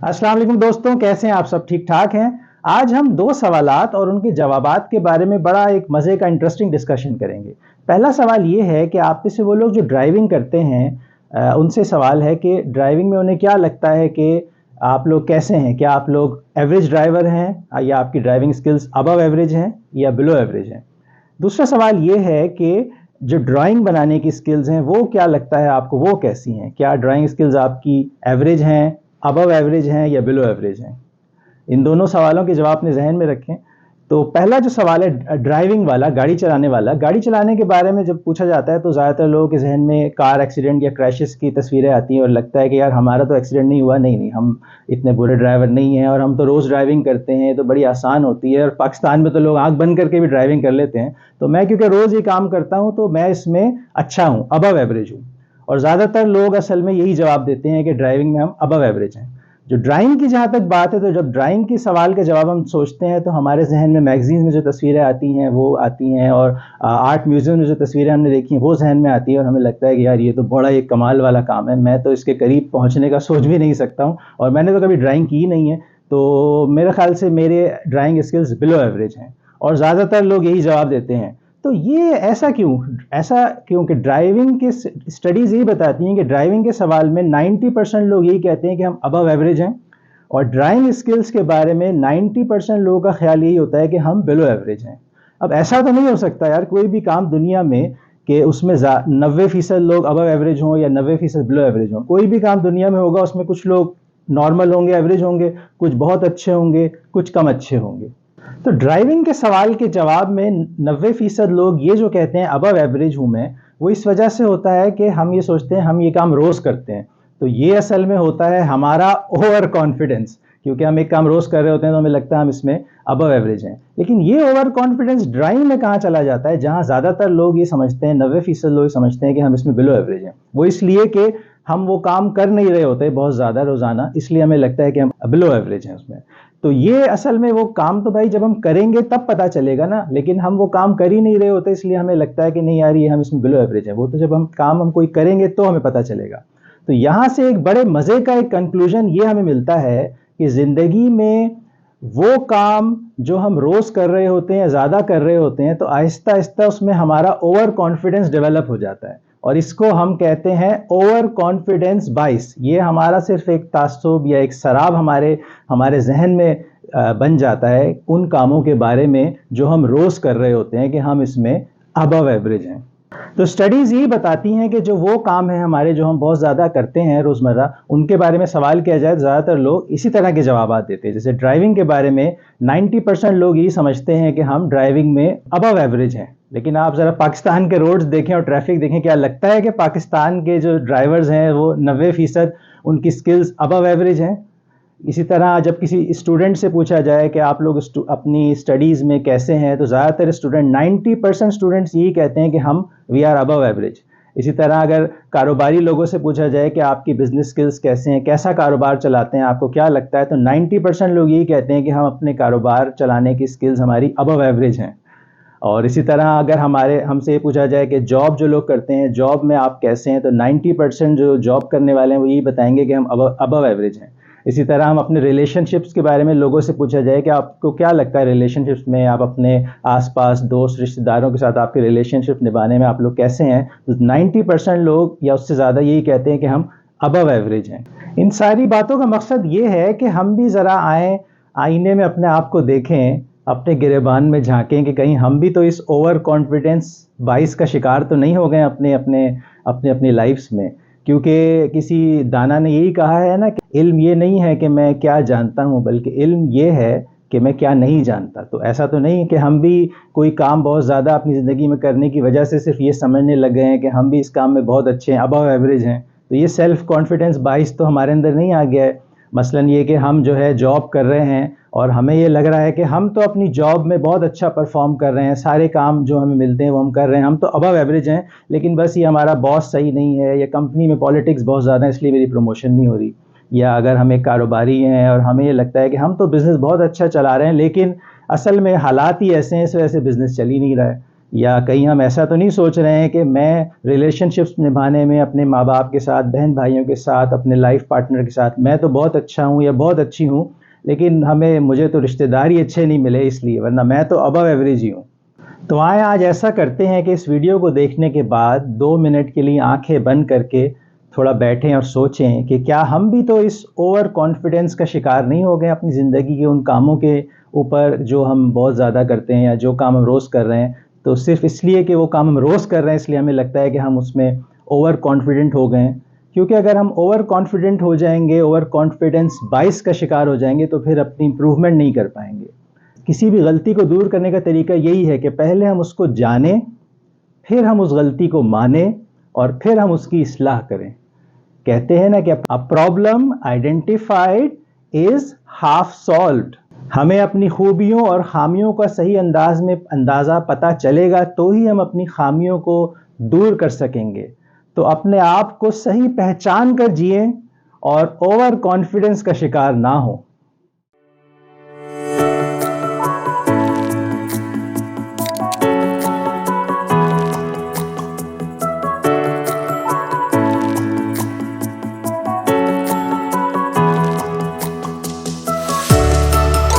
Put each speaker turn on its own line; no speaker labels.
अस्सलाम वालेकुम दोस्तों, कैसे हैं आप सब? ठीक ठाक हैं। आज हम दो सवालात और उनके जवाबात के बारे में बड़ा एक मज़े का इंटरेस्टिंग डिस्कशन करेंगे। पहला सवाल ये है कि आप में से वो लोग जो ड्राइविंग करते हैं उनसे सवाल है कि ड्राइविंग में उन्हें क्या लगता है कि आप लोग कैसे हैं? क्या आप लोग एवरेज ड्राइवर हैं या आपकी ड्राइविंग स्किल्स अबव एवरेज हैं या बिलो एवरेज हैं? दूसरा सवाल ये है कि जो ड्राइंग बनाने की स्किल्स हैं वो क्या लगता है आपको, वो कैसी हैं? क्या ड्राइंग स्किल्स आपकी एवरेज हैं, अबव एवरेज हैं या बिलो एवरेज हैं? इन दोनों सवालों के जवाब अपने जहन में रखें। तो पहला जो सवाल है ड्राइविंग वाला, गाड़ी चलाने वाला, गाड़ी चलाने के बारे में जब पूछा जाता है तो ज़्यादातर लोगों के जहन में कार एक्सीडेंट या क्रैशेस की तस्वीरें आती हैं और लगता है कि यार हमारा तो एक्सीडेंट नहीं हुआ। नहीं, हम इतने बुरे ड्राइवर नहीं हैं और हम तो रोज़ ड्राइविंग करते हैं, तो बड़ी आसान होती है। और पाकिस्तान में तो लोग आँख बंद करके भी ड्राइविंग कर लेते हैं। तो मैं क्योंकि रोज़ ये काम करता हूँ तो मैं इसमें अच्छा हूँ, अबव एवरेज हूँ। और ज़्यादातर लोग असल में यही जवाब देते हैं कि ड्राइविंग में हम अबव एवरेज हैं। जो ड्राइंग की जहाँ तक बात है, तो जब ड्राइंग के सवाल के जवाब हम सोचते हैं तो हमारे जहन में मैगजीन में जो तस्वीरें आती हैं वो आती हैं, और आर्ट म्यूज़ियम में जो तस्वीरें हमने देखी हैं वो जहन में आती है, और हमें लगता है कि यार ये तो बड़ा एक कमाल वाला काम है, मैं तो इसके करीब पहुँचने का सोच भी नहीं सकता हूँ, और मैंने तो कभी ड्राइंग की ही नहीं है। तो मेरे ख्याल से मेरे ड्राइंग स्किल्स बिलो एवरेज हैं, और ज़्यादातर लोग यही जवाब देते हैं। तो ये ऐसा क्यों कि ड्राइविंग के स्टडीज़ यही बताती हैं कि ड्राइविंग के सवाल में 90% लोग यही कहते हैं कि हम अबव एवरेज हैं, और ड्राइविंग स्किल्स के बारे में 90% लोगों का ख्याल यही होता है कि हम बिलो एवरेज हैं। अब ऐसा तो नहीं हो सकता यार, कोई भी काम दुनिया में कि उसमें 90% लोग अबव एवरेज हों या 90% बिलो एवरेज हों। कोई भी काम दुनिया में होगा उसमें कुछ लोग नॉर्मल होंगे, एवरेज होंगे, कुछ बहुत अच्छे होंगे, कुछ कम अच्छे होंगे। तो ड्राइविंग के सवाल के जवाब में 90% लोग ये जो कहते हैं अबव एवरेज हूँ मैं, वो इस वजह से होता है कि हम ये सोचते हैं हम ये काम रोज़ करते हैं। तो ये असल में होता है हमारा ओवर कॉन्फिडेंस, क्योंकि हम एक काम रोज़ कर रहे होते हैं तो हमें लगता है हम इसमें अबव एवरेज हैं। लेकिन ये ओवर कॉन्फिडेंस ड्राइविंग में कहाँ चला जाता है, जहाँ ज़्यादातर लोग ये समझते हैं, 90% लोग समझते हैं कि हम इसमें बिलो एवरेज हैं। वो इसलिए कि हम वो काम कर नहीं रहे होते बहुत ज़्यादा रोज़ाना, इसलिए हमें लगता है कि हम बिलो एवरेज हैं उसमें। तो ये असल में वो काम तो भाई जब हम करेंगे तब पता चलेगा ना, लेकिन हम वो काम कर ही नहीं रहे होते, इसलिए हमें लगता है कि नहीं यार ये हम इसमें बिलो एवरेज है। वो तो जब हम कोई करेंगे तो हमें पता चलेगा। तो यहाँ से एक बड़े मज़े का एक कंक्लूजन ये हमें मिलता है कि ज़िंदगी में वो काम जो हम रोज़ कर रहे होते हैं, ज़्यादा कर रहे होते हैं, तो आहिस्ता आहिस्ता उसमें हमारा ओवर कॉन्फिडेंस डेवलप हो जाता है, और इसको हम कहते हैं ओवर कॉन्फिडेंस बाइस। ये हमारा सिर्फ एक तासुब या एक शराब हमारे जहन में बन जाता है उन कामों के बारे में जो हम रोज़ कर रहे होते हैं कि हम इसमें अबव एवरेज हैं। तो स्टडीज़ यही बताती हैं कि जो वो काम है हमारे जो हम बहुत ज़्यादा करते हैं रोज़मर्रा, उनके बारे में सवाल किया जाए तो ज़्यादातर लोग इसी तरह के जवाब देते हैं। जैसे ड्राइविंग के बारे में 90% लोग यही समझते हैं कि हम ड्राइविंग में अबव एवरेज हैं। लेकिन आप ज़रा पाकिस्तान के रोड्स देखें और ट्रैफिक देखें, क्या लगता है कि पाकिस्तान के जो ड्राइवर्स हैं वो 90% उनकी स्किल्स अबव एवरेज हैं? इसी तरह जब किसी स्टूडेंट से पूछा जाए कि आप लोग अपनी स्टडीज़ में कैसे हैं, तो ज़्यादातर स्टूडेंट 90% स्टूडेंट्स यही कहते हैं कि हम वी आर अबव एवरेज। इसी तरह अगर कारोबारी लोगों से पूछा जाए कि आपकी बिजनेस स्किल्स कैसे हैं, कैसा कारोबार चलाते हैं, आपको क्या लगता है, तो 90% लोग यही कहते हैं कि हम अपने कारोबार चलाने की स्किल्स हमारी अबव एवरेज हैं। और इसी तरह अगर हमसे ये पूछा जाए कि जॉब जो लोग करते हैं, जॉब में आप कैसे हैं, तो 90% जो जॉब करने वाले हैं वो यही बताएंगे कि हम अबव एवरेज हैं। इसी तरह हम अपने रिलेशनशिप्स के बारे में लोगों से पूछा जाए कि आपको क्या लगता है रिलेशनशिप्स में, आप अपने आसपास दोस्त रिश्तेदारों के साथ आपके रिलेशनशिप निभाने में आप लोग कैसे हैं, तो 90% लोग या उससे ज़्यादा यही कहते हैं कि हम अबव एवरेज हैं। इन सारी बातों का मकसद ये है कि हम भी ज़रा आएँ, आईने में अपने आप को देखें, अपने गिरेबान में झांकें कि कहीं हम भी तो इस ओवर कॉन्फिडेंस बाइस का शिकार तो नहीं हो गए अपनी लाइफ्स में। क्योंकि किसी दाना ने यही कहा है ना कि इल्म ये नहीं है कि मैं क्या जानता हूँ, बल्कि इल्म ये है कि मैं क्या नहीं जानता। तो ऐसा तो नहीं कि हम भी कोई काम बहुत ज़्यादा अपनी ज़िंदगी में करने की वजह से सिर्फ ये समझने लग गए हैं कि हम भी इस काम में बहुत अच्छे हैं, अबव एवरेज हैं। तो ये सेल्फ़ कॉन्फिडेंस बाइस तो हमारे अंदर नहीं आ गया है। मसलन ये कि हम जो है जॉब कर रहे हैं और हमें ये लग रहा है कि हम तो अपनी जॉब में बहुत अच्छा परफॉर्म कर रहे हैं, सारे काम जो हमें मिलते हैं वो हम कर रहे हैं, हम तो अबव एवरेज हैं, लेकिन बस ये हमारा बॉस सही नहीं है, या कंपनी में पॉलिटिक्स बहुत ज़्यादा है इसलिए मेरी प्रमोशन नहीं हो रही। या अगर हम एक कारोबारी हैं और हमें ये लगता है कि हम तो बिज़नेस बहुत अच्छा चला रहे हैं, लेकिन असल में हालात ही ऐसे हैं, इस वजह से बिज़नेस चल ही नहीं रहा है। یا کہیں ہم ایسا تو نہیں سوچ رہے ہیں کہ میں ریلیشن شپس نبھانے میں اپنے ماں باپ کے ساتھ، بہن بھائیوں کے ساتھ، اپنے لائف پارٹنر کے ساتھ میں تو بہت اچھا ہوں یا بہت اچھی ہوں، لیکن مجھے تو رشتہ دار ہی اچھے نہیں ملے اس لیے، ورنہ میں تو ابو ایوریج ہی ہوں۔ تو آئیں آج ایسا کرتے ہیں کہ اس ویڈیو کو دیکھنے کے بعد 2 منٹ کے لیے آنکھیں بند کر کے تھوڑا بیٹھیں اور سوچیں کہ کیا ہم بھی تو اس اوور کانفیڈنس کا شکار نہیں ہو گئے اپنی زندگی کے ان کاموں کے اوپر جو ہم بہت زیادہ کرتے ہیں، یا جو کام ہم روز کر رہے ہیں تو صرف اس لیے کہ وہ کام ہم روز کر رہے ہیں اس لیے ہمیں لگتا ہے کہ ہم اس میں اوور کانفیڈنٹ ہو گئے ہیں۔ کیونکہ اگر ہم اوور کانفیڈنٹ ہو جائیں گے، اوور کانفیڈنس بائس کا شکار ہو جائیں گے تو پھر اپنی امپروومنٹ نہیں کر پائیں گے۔ کسی بھی غلطی کو دور کرنے کا طریقہ یہی ہے کہ پہلے ہم اس کو جانیں، پھر ہم اس غلطی کو مانیں، اور پھر ہم اس کی اصلاح کریں۔ کہتے ہیں نا کہ a problem identified is half solved۔ ہمیں اپنی خوبیوں اور خامیوں کا صحیح اندازہ پتہ چلے گا تو ہی ہم اپنی خامیوں کو دور کر سکیں گے۔ تو اپنے آپ کو صحیح پہچان کر جئیں اور اوور کانفیڈنس کا شکار نہ ہوں۔